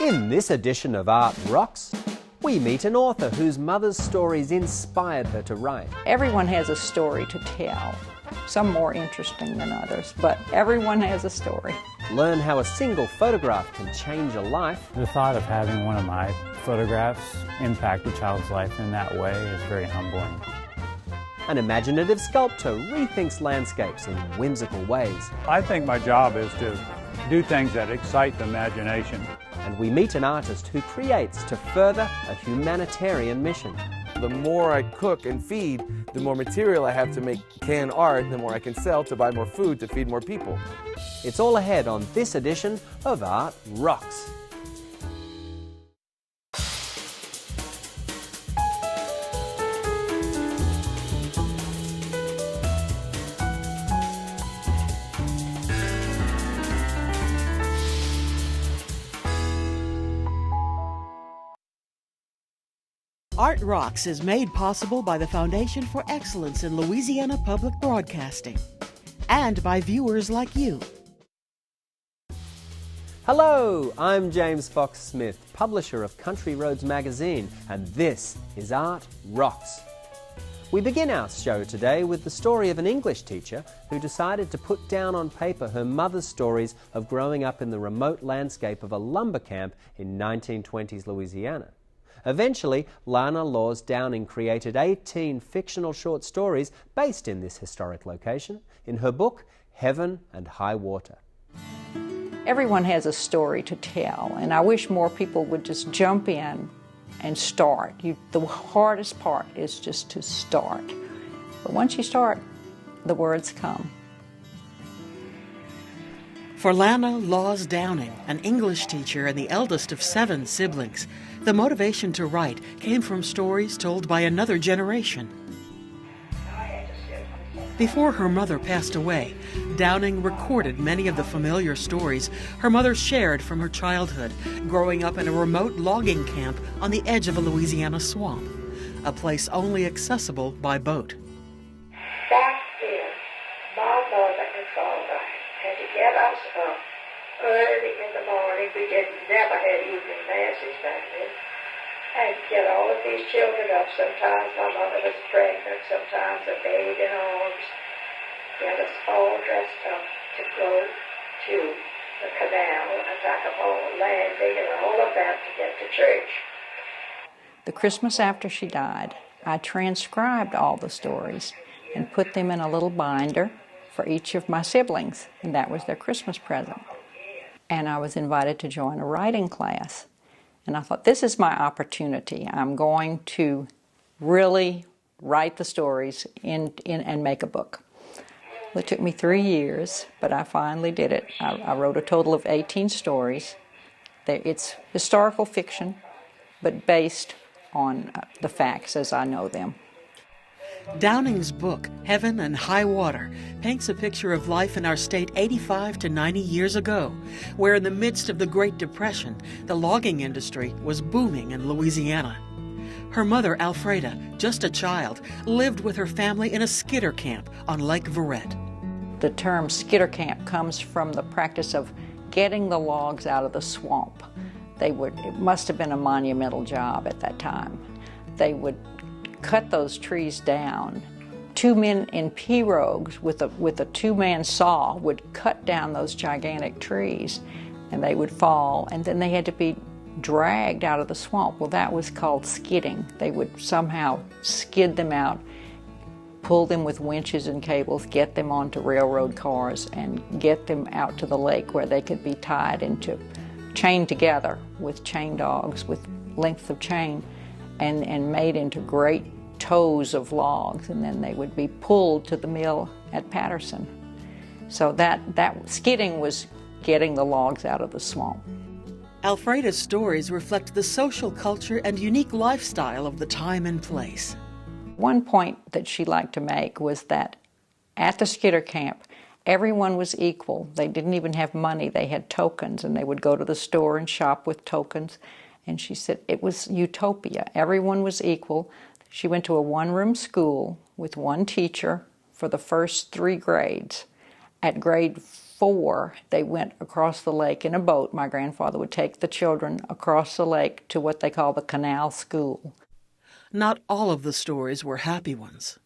In this edition of Art Rocks, we meet an author whose mother's stories inspired her to write. Everyone has a story to tell, some more interesting than others, but everyone has a story. Learn how a single photograph can change a life. The thought of having one of my photographs impact a child's life in that way is very humbling. An imaginative sculptor rethinks landscapes in whimsical ways. I think my job is to do things that excite the imagination. And we meet an artist who creates to further a humanitarian mission. The more I cook and feed, the more material I have to make canned art, the more I can sell to buy more food to feed more people. It's all ahead on this edition of Art Rocks. Art Rocks is made possible by the Foundation for Excellence in Louisiana Public Broadcasting and by viewers like you. Hello, I'm James Fox Smith, publisher of Country Roads magazine, and this is Art Rocks. We begin our show today with the story of an English teacher who decided to put down on paper her mother's stories of growing up in the remote landscape of a lumber camp in 1920s Louisiana. Eventually, Lana Laws Downing created 18 fictional short stories based in this historic location in her book, Heaven and High Water. Everyone has a story to tell, and I wish more people would just jump in and start. The hardest part is just to start. But once you start, the words come. For Lana Laws Downing, an English teacher and the eldest of 7 siblings, the motivation to write came from stories told by another generation. Before her mother passed away, Downing recorded many of the familiar stories her mother shared from her childhood, growing up in a remote logging camp on the edge of a Louisiana swamp, a place only accessible by boat. Back then, my mother and father had to get us up early in the morning. We never had evening masses back then. And get all of these children up. Sometimes my mother was pregnant, sometimes a babe in arms. Get us all dressed up to go to the canal, attack upon landing, and all of that to get to church. The Christmas after she died, I transcribed all the stories and put them in a little binder for each of my siblings, and that was their Christmas present. And I was invited to join a writing class. And I thought, this is my opportunity. I'm going to really write the stories and make a book. Well, it took me 3 years, but I finally did it. I wrote a total of 18 stories. It's historical fiction, but based on the facts as I know them. Downing's book, Heaven and High Water, paints a picture of life in our state 85 to 90 years ago, where in the midst of the Great Depression, the logging industry was booming in Louisiana. Her mother, Alfreda, just a child, lived with her family in a skidder camp on Lake Verret. The term skidder camp comes from the practice of getting the logs out of the swamp. It must have been a monumental job at that time. They would cut those trees down. 2 men in pirogues with a 2-man saw would cut down those gigantic trees, and they would fall, and then they had to be dragged out of the swamp. Well, that was called skidding. They would somehow skid them out, pull them with winches and cables, get them onto railroad cars, and get them out to the lake where they could be chained together with chain dogs with lengths of chain, and made into great tows of logs, and then they would be pulled to the mill at Patterson. So that skidding was getting the logs out of the swamp. Alfreda's stories reflect the social culture and unique lifestyle of the time and place. One point that she liked to make was that at the skidder camp, everyone was equal. They didn't even have money. They had tokens, and they would go to the store and shop with tokens. And she said it was utopia. Everyone was equal. She went to a 1-room school with 1 teacher for the first 3 grades. At grade 4, they went across the lake in a boat. My grandfather would take the children across the lake to what they call the canal school. Not all of the stories were happy ones.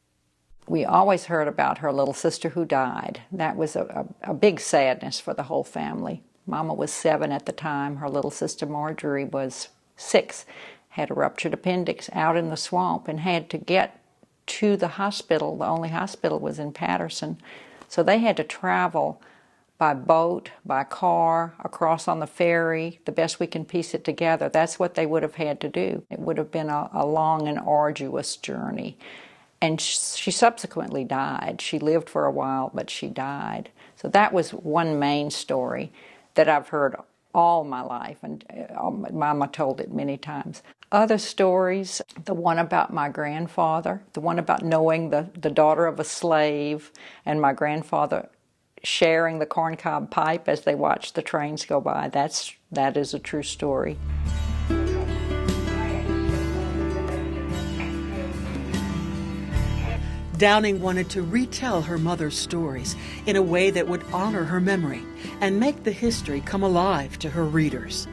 We always heard about her little sister who died. That was a big sadness for the whole family. Mama was 7 at the time. Her little sister Marjorie was 6, had a ruptured appendix out in the swamp and had to get to the hospital. The only hospital was in Patterson. So they had to travel by boat, by car, across on the ferry, the best we can piece it together. That's what they would have had to do. It would have been a long and arduous journey. And she subsequently died. She lived for a while, but she died. So that was one main story that I've heard all my life, and Mama told it many times. Other stories, the one about my grandfather, the one about knowing the daughter of a slave, and my grandfather sharing the corncob pipe as they watched the trains go by. That is a true story. Downing wanted to retell her mother's stories in a way that would honor her memory and make the history come alive to her readers.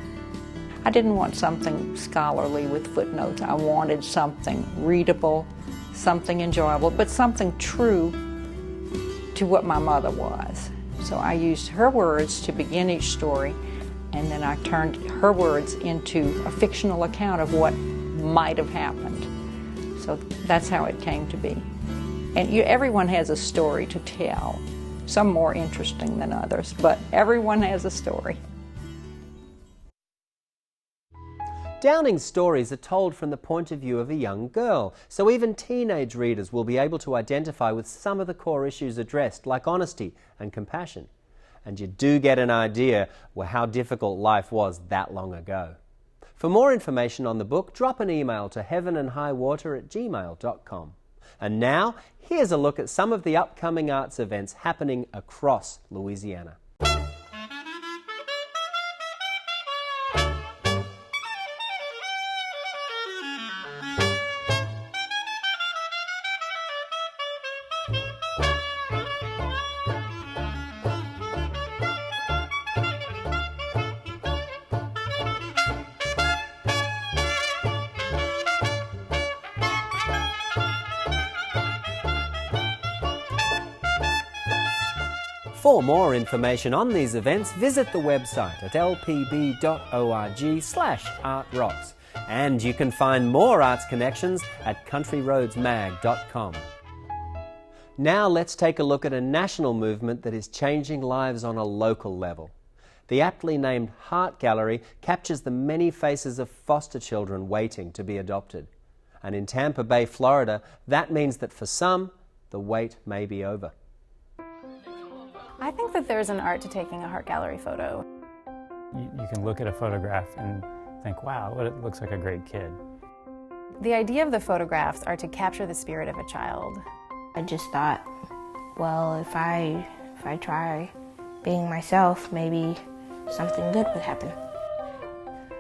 I didn't want something scholarly with footnotes. I wanted something readable, something enjoyable, but something true to what my mother was. So I used her words to begin each story, and then I turned her words into a fictional account of what might have happened. So that's how it came to be. And everyone has a story to tell, some more interesting than others, but everyone has a story. Downing's stories are told from the point of view of a young girl, so even teenage readers will be able to identify with some of the core issues addressed, like honesty and compassion. And you do get an idea of how difficult life was that long ago. For more information on the book, drop an email to heavenandhighwater@gmail.com. And now, here's a look at some of the upcoming arts events happening across Louisiana. For more information on these events, visit the website at lpb.org/artrocks. And you can find more arts connections at countryroadsmag.com. Now let's take a look at a national movement that is changing lives on a local level. The aptly named Heart Gallery captures the many faces of foster children waiting to be adopted. And in Tampa Bay, Florida, that means that for some, the wait may be over. I think that there's an art to taking a Heart Gallery photo. You can look at a photograph and think, wow, it looks like a great kid. The idea of the photographs are to capture the spirit of a child. I just thought, well, if I try being myself, maybe something good would happen.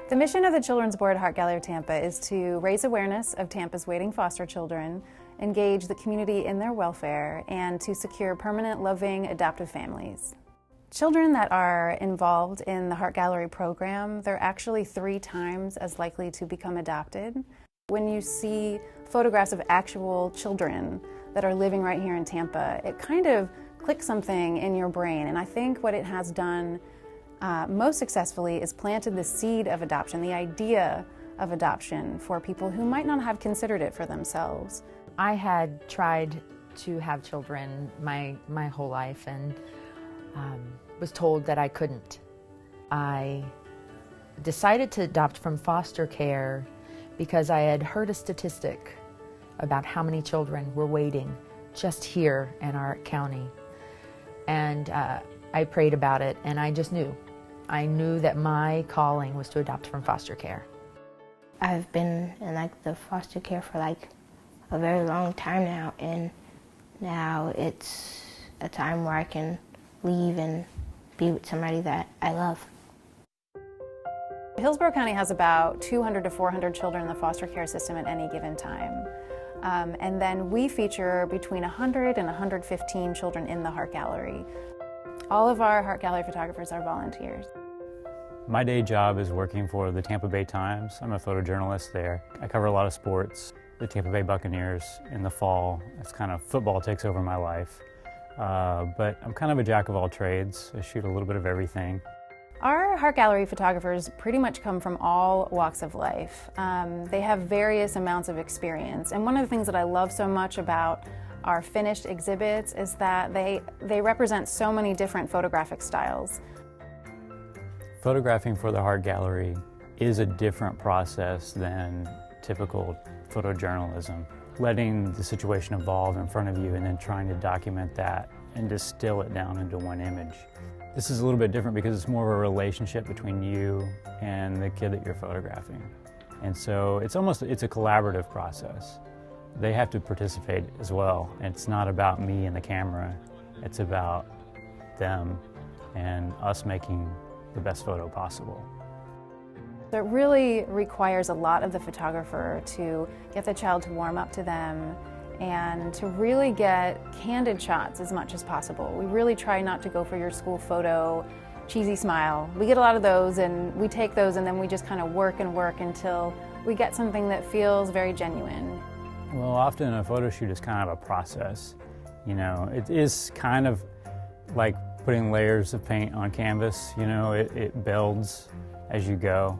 The mission of the Children's Board Heart Gallery of Tampa is to raise awareness of Tampa's waiting foster children, engage the community in their welfare, and to secure permanent, loving, adoptive families. Children that are involved in the Heart Gallery program, they're actually 3 times as likely to become adopted. When you see photographs of actual children that are living right here in Tampa, it kind of clicks something in your brain, and I think what it has done most successfully is planted the seed of adoption, the idea of adoption for people who might not have considered it for themselves. I had tried to have children my whole life and was told that I couldn't. I decided to adopt from foster care because I had heard a statistic about how many children were waiting just here in our county. And I prayed about it, and I just knew. I knew that my calling was to adopt from foster care. I've been in the foster care for a very long time now, and now it's a time where I can leave and be with somebody that I love. Hillsborough County has about 200 to 400 children in the foster care system at any given time. And then we feature between 100 and 115 children in the Heart Gallery. All of our Art Gallery photographers are volunteers. My day job is working for the Tampa Bay Times. I'm a photojournalist there. I cover a lot of sports. The Tampa Bay Buccaneers in the fall. It's kind of football takes over my life. But I'm kind of a jack of all trades. I shoot a little bit of everything. Our Art Gallery photographers pretty much come from all walks of life. They have various amounts of experience. And one of the things that I love so much about our finished exhibits is that they represent so many different photographic styles. Photographing for the Art Gallery is a different process than typical photojournalism. Letting the situation evolve in front of you and then trying to document that and distill it down into one image. This is a little bit different because it's more of a relationship between you and the kid that you're photographing. And so it's a collaborative process. They have to participate as well. And it's not about me and the camera, it's about them and us making the best photo possible. It really requires a lot of the photographer to get the child to warm up to them and to really get candid shots as much as possible. We really try not to go for your school photo, cheesy smile. We get a lot of those and we take those and then we just kind of work and work until we get something that feels very genuine. Well, often a photo shoot is kind of a process. You know, it is kind of like putting layers of paint on canvas. You know, it builds as you go.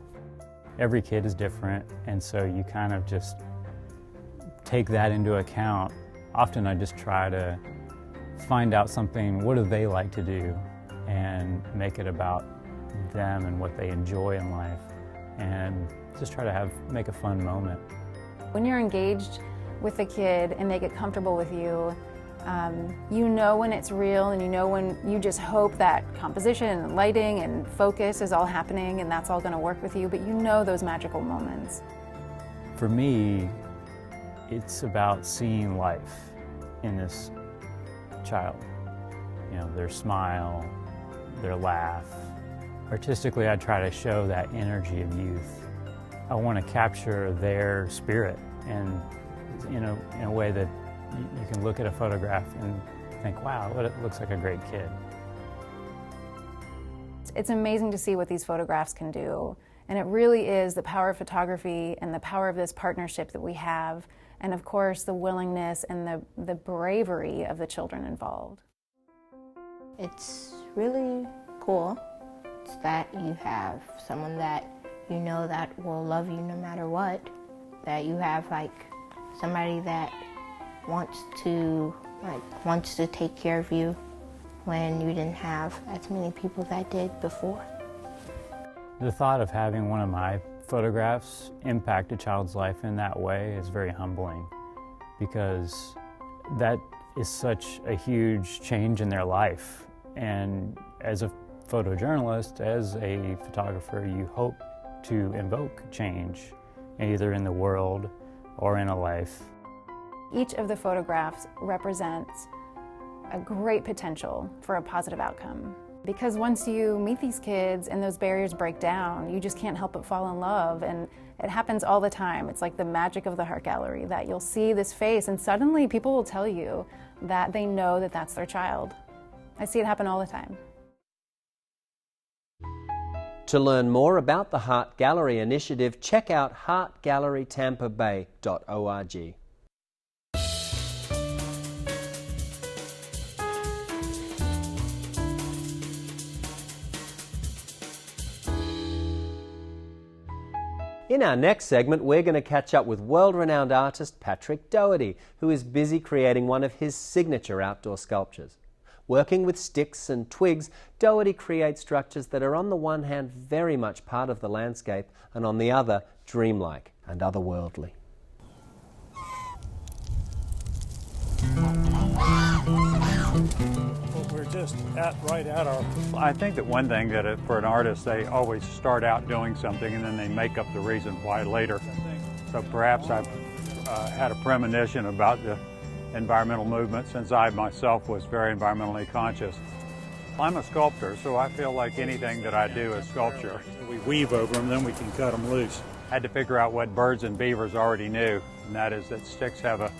Every kid is different, and so you kind of just take that into account. Often I just try to find out something, what do they like to do, and make it about them and what they enjoy in life, and just try to make a fun moment. When you're engaged with the kid and they get comfortable with you, you know when it's real, and you know when you just hope that composition and lighting and focus is all happening and that's all going to work with you, but you know those magical moments. For me, it's about seeing life in this child. You know, their smile, their laugh. Artistically, I try to show that energy of youth. I want to capture their spirit, and in a way that you can look at a photograph and think, wow, it looks like a great kid. It's amazing to see what these photographs can do. And it really is the power of photography and the power of this partnership that we have. And of course, the willingness and the bravery of the children involved. It's really cool. It's that you have someone that you know that will love you no matter what. That you have somebody that wants to take care of you when you didn't have as many people that did before. The thought of having one of my photographs impact a child's life in that way is very humbling, because that is such a huge change in their life. And as a photojournalist, as a photographer, you hope to invoke change, either in the world or in a life. Each of the photographs represents a great potential for a positive outcome. Because once you meet these kids and those barriers break down, you just can't help but fall in love. And it happens all the time. It's like the magic of the Art Gallery, that you'll see this face and suddenly people will tell you that they know that that's their child. I see it happen all the time. To learn more about the Art Gallery initiative, check out heartgallerytampabay.org. In our next segment, we're going to catch up with world-renowned artist Patrick Dougherty, who is busy creating one of his signature outdoor sculptures. Working with sticks and twigs, Dougherty creates structures that are on the one hand very much part of the landscape and on the other dreamlike and otherworldly. We're just right at our... I think that one thing that for an artist, they always start out doing something and then they make up the reason why later. So perhaps I've had a premonition about the environmental movement since I myself was very environmentally conscious. I'm a sculptor, so I feel like anything that I do is sculpture. We weave over them, then we can cut them loose. I had to figure out what birds and beavers already knew, and that is that sticks have a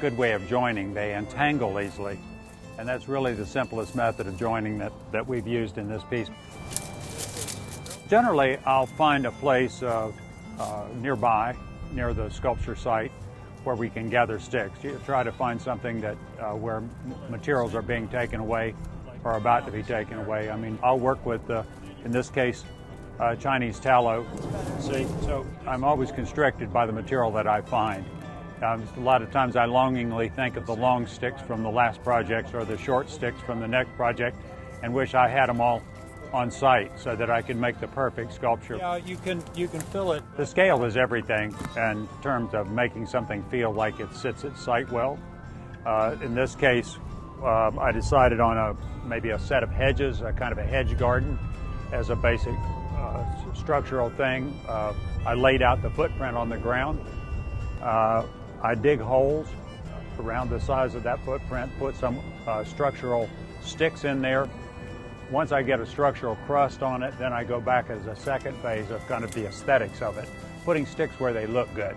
good way of joining. They entangle easily. And that's really the simplest method of joining that we've used in this piece. Generally, I'll find a place nearby, near the sculpture site, where we can gather sticks. You try to find something that where materials are being taken away or about to be taken away. I mean, I'll work with, in this case, Chinese tallow. See, so I'm always constricted by the material that I find. A lot of times I longingly think of the long sticks from the last project or the short sticks from the next project and wish I had them all on site so that I could make the perfect sculpture. Yeah, you can fill it. The scale is everything in terms of making something feel like it sits at site well. In this case, I decided on maybe a set of hedges, a kind of a hedge garden as a basic structural thing. I laid out the footprint on the ground. I dig holes around the size of that footprint, put some structural sticks in there. Once I get a structural crust on it, then I go back as a second phase of kind of the aesthetics of it, putting sticks where they look good.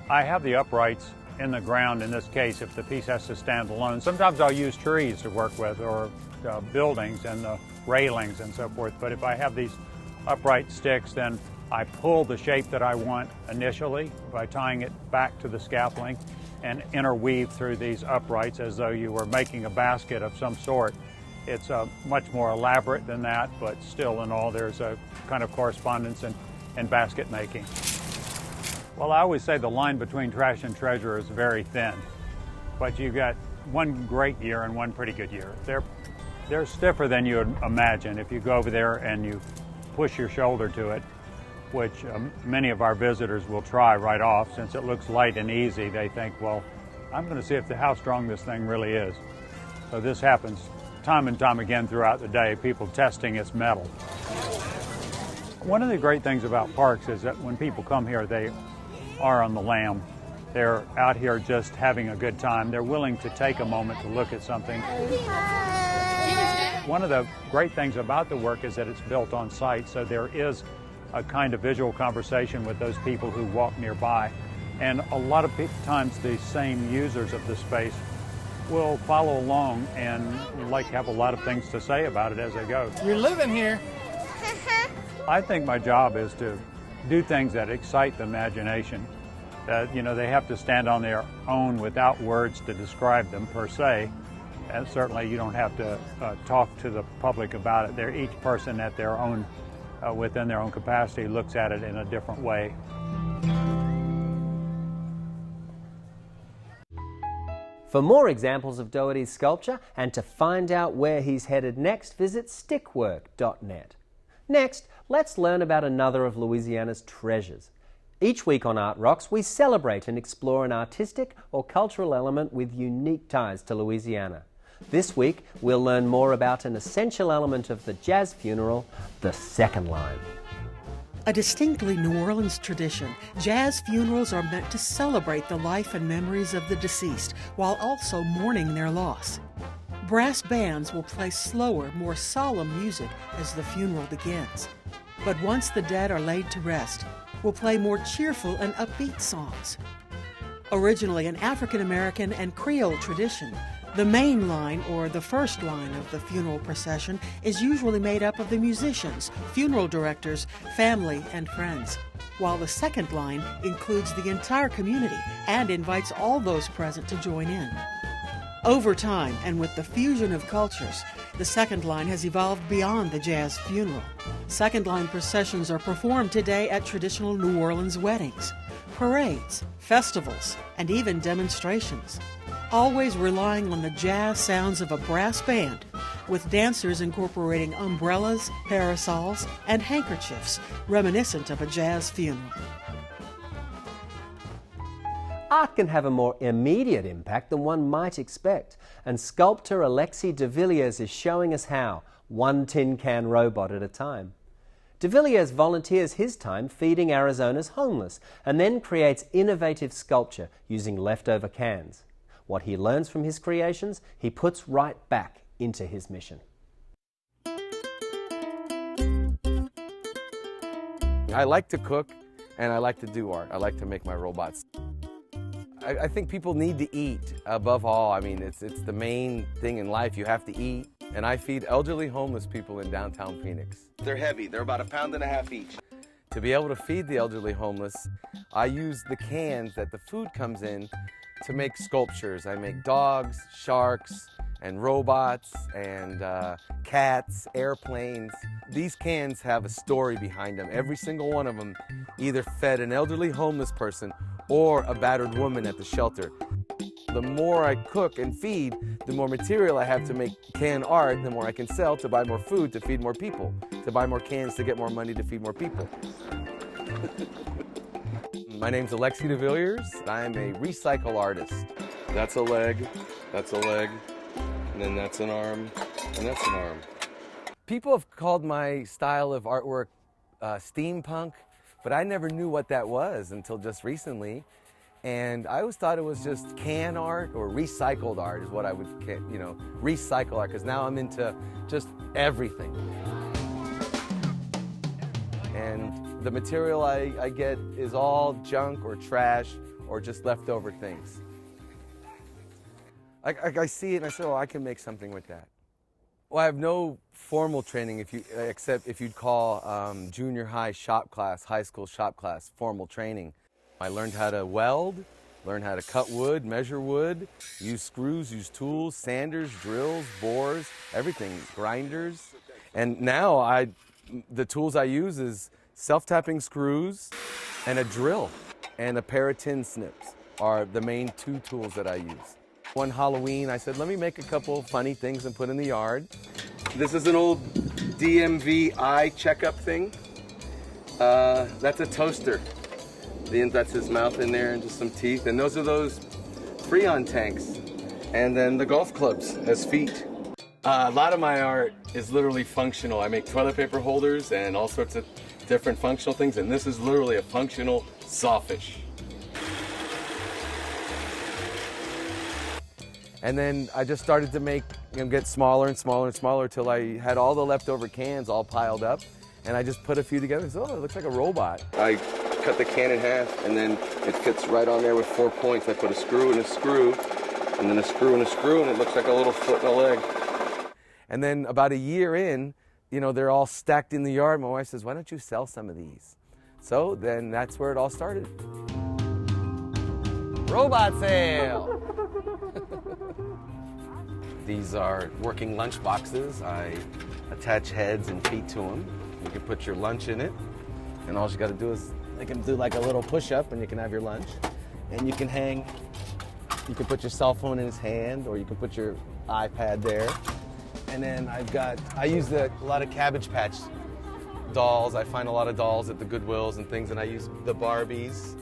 I have the uprights in the ground in this case if the piece has to stand alone. Sometimes I'll use trees to work with or buildings and the railings and so forth, but if I have these upright sticks, then I pull the shape that I want initially by tying it back to the scaffolding and interweave through these uprights as though you were making a basket of some sort. It's much more elaborate than that, but still in all there's a kind of correspondence in basket making. Well, I always say the line between trash and treasure is very thin, but you've got one great year and one pretty good year. They're stiffer than you would imagine if you go over there and you push your shoulder to it, which many of our visitors will try right off. Since it looks light and easy, they think, well, I'm going to see how strong this thing really is. So this happens time and time again throughout the day, people testing its metal. One of the great things about parks is that when people come here, they are on the lam. They're out here just having a good time. They're willing to take a moment to look at something. One of the great things about the work is that it's built on site, so there is a kind of visual conversation with those people who walk nearby. And a lot of times the same users of the space will follow along and have a lot of things to say about it as they go. You're living here. I think my job is to do things that excite the imagination. That, they have to stand on their own without words to describe them per se. And certainly you don't have to talk to the public about it. Each person at their own, within their own capacity, looks at it in a different way. For more examples of Dougherty's sculpture and to find out where he's headed next, visit stickwork.net. Next, let's learn about another of Louisiana's treasures. Each week on Art Rocks, we celebrate and explore an artistic or cultural element with unique ties to Louisiana. This week, we'll learn more about an essential element of the jazz funeral, the second line. A distinctly New Orleans tradition, jazz funerals are meant to celebrate the life and memories of the deceased while also mourning their loss. Brass bands will play slower, more solemn music as the funeral begins. But once the dead are laid to rest, will play more cheerful and upbeat songs. Originally an African-American and Creole tradition, the main line, or the first line of the funeral procession, is usually made up of the musicians, funeral directors, family, and friends, while the second line includes the entire community and invites all those present to join in. Over time, and with the fusion of cultures, the second line has evolved beyond the jazz funeral. Second line processions are performed today at traditional New Orleans weddings, parades, festivals, and even demonstrations, always relying on the jazz sounds of a brass band, with dancers incorporating umbrellas, parasols, and handkerchiefs, reminiscent of a jazz funeral. Art can have a more immediate impact than one might expect, and sculptor Alexi Devilliers is showing us how, one tin can robot at a time. Devilliers volunteers his time feeding Arizona's homeless and then creates innovative sculpture using leftover cans. What he learns from his creations, he puts right back into his mission. I like to cook and I like to do art. I like to make my robots. I think people need to eat above all. I mean, it's the main thing in life. You have to eat. And I feed elderly homeless people in downtown Phoenix. They're heavy. They're about 1.5 pounds each. To be able to feed the elderly homeless, I use the cans that the food comes in to make sculptures. I make dogs, sharks, and robots, and cats, airplanes. These cans have a story behind them. Every single one of them either fed an elderly homeless person or a battered woman at the shelter. The more I cook and feed, the more material I have to make canned art, the more I can sell to buy more food to feed more people, to buy more cans to get more money to feed more people. My name's Alexi Devilliers. I am a recycle artist. That's a leg, and then that's an arm, and that's an arm. People have called my style of artwork steampunk, but I never knew what that was until just recently. And I always thought it was just can art or recycled art is what I would, recycle art, because now I'm into just everything. And the material I get is all junk or trash or just leftover things. I see it and I say, oh, I can make something with that. Well, I have no formal training except if you'd call junior high shop class, high school shop class, formal training. I learned how to weld, learned how to cut wood, measure wood, use screws, use tools, sanders, drills, bores, everything, grinders. And now the tools I use is self-tapping screws and a drill and a pair of tin snips are the main two tools that I use. One Halloween, I said, let me make a couple funny things and put in the yard. This is an old DMV eye checkup thing. That's a toaster. That's his mouth in there and just some teeth. And those are those Freon tanks. And then the golf clubs as feet. A lot of my art is literally functional. I make toilet paper holders and all sorts of different functional things. And this is literally a functional sawfish. And then I just started to make, get smaller and smaller and smaller till I had all the leftover cans all piled up. And I just put a few together. So, oh, it looks like a robot. I cut the can in half, and then it fits right on there with 4 points. I put a screw and a screw, and then a screw and a screw, and it looks like a little foot and a leg. And then about a year in, they're all stacked in the yard. My wife says, why don't you sell some of these? So then that's where it all started. Robot sale! These are working lunch boxes. I attach heads and feet to them. You can put your lunch in it, and all you got to do is they can do like a little push-up, and you can have your lunch. And you can put your cell phone in his hand, or you can put your iPad there. And then I use a lot of Cabbage Patch dolls. I find a lot of dolls at the Goodwills and things, and I use the Barbies.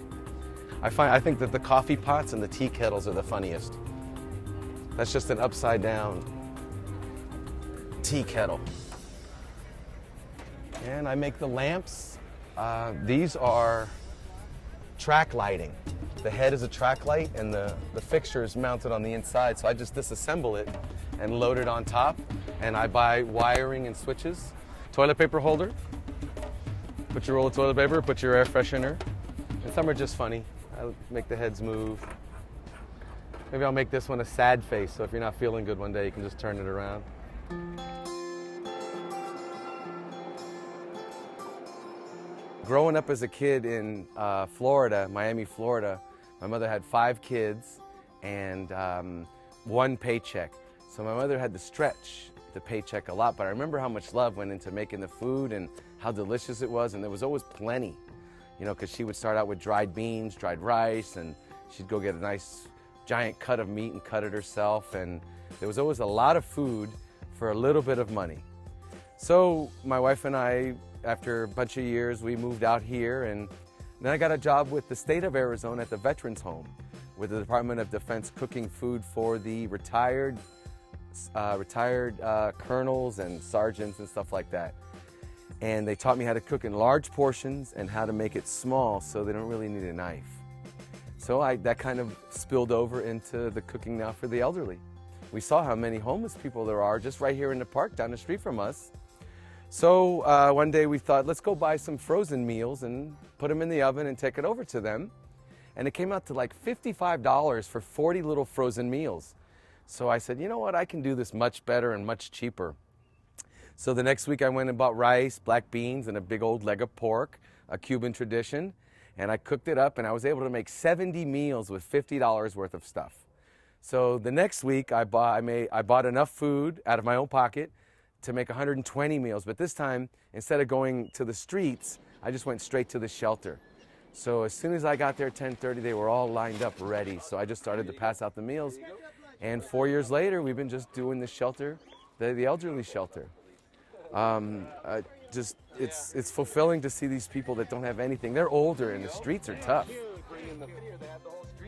I think that the coffee pots and the tea kettles are the funniest. That's just an upside-down tea kettle. And I make the lamps. These are track lighting. The head is a track light, and the fixture is mounted on the inside, so I just disassemble it and load it on top, and I buy wiring and switches. Toilet paper holder. Put your roll of toilet paper, put your air freshener. And some are just funny. I make the heads move. Maybe I'll make this one a sad face, so if you're not feeling good one day, you can just turn it around. Growing up as a kid in Florida, Miami, Florida, my mother had 5 kids and 1 paycheck. So my mother had to stretch the paycheck a lot, but I remember how much love went into making the food and how delicious it was, and there was always plenty, because she would start out with dried beans, dried rice, and she'd go get a nice giant cut of meat and cut it herself, and there was always a lot of food for a little bit of money. So my wife and I, after a bunch of years, we moved out here, and then I got a job with the state of Arizona at the Veterans Home with the Department of Defense, cooking food for the retired colonels and sergeants and stuff like that. And they taught me how to cook in large portions and how to make it small so they don't really need a knife. So that kind of spilled over into the cooking now for the elderly. We saw how many homeless people there are just right here in the park down the street from us. So one day we thought, let's go buy some frozen meals and put them in the oven and take it over to them. and it came out to like $55 for 40 little frozen meals. So I said, you know what, I can do this much better and much cheaper. So the next week I went and bought rice, black beans, and a big old leg of pork, a Cuban tradition, and I cooked it up, and I was able to make 70 meals with $50 worth of stuff. So the next week I bought enough food out of my own pocket to make 120 meals, but this time, instead of going to the streets, I just went straight to the shelter. So as soon as I got there at 10:30, they were all lined up ready. So I just started to pass out the meals, and 4 years later, we've been just doing the shelter, the elderly shelter. It's fulfilling to see these people that don't have anything. They're older and the streets are tough.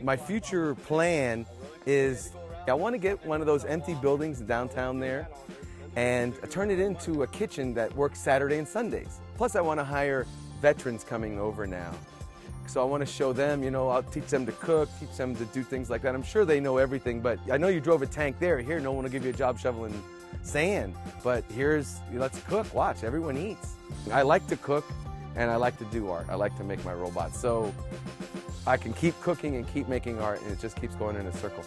My future plan is I want to get one of those empty buildings downtown there and turn it into a kitchen that works Saturday and Sundays. Plus I want to hire veterans coming over now. So I want to show them, you know, I'll teach them to cook, teach them to do things like that. I'm sure they know everything, but I know you drove a tank there. Here, no one will give you a job shoveling sand, but let's cook, watch, everyone eats. I like to cook and I like to do art. I like to make my robots. So I can keep cooking and keep making art, and it just keeps going in a circle.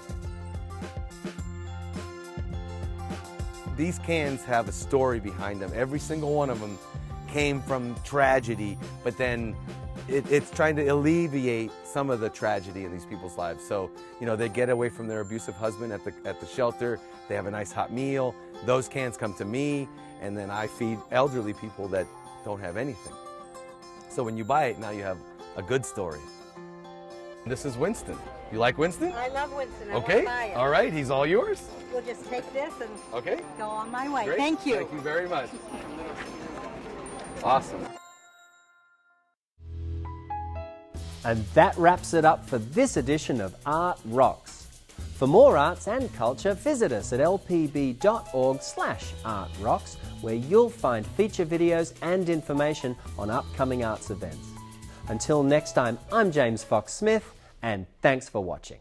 These cans have a story behind them. Every single one of them came from tragedy, but then it's trying to alleviate some of the tragedy in these people's lives. So, you know, they get away from their abusive husband at the shelter, they have a nice hot meal, those cans come to me, and then I feed elderly people that don't have anything. So when you buy it, now you have a good story. This is Winston. You like Winston? I love Winston. I Okay, want to buy it. all right, he's all yours. We'll just take this and Okay. go on my way. Great. Thank you. Thank you very much. Awesome. And that wraps it up for this edition of Art Rocks. For more arts and culture, visit us at lpb.org/artrocks, where you'll find feature videos and information on upcoming arts events. Until next time, I'm James Fox Smith, and thanks for watching.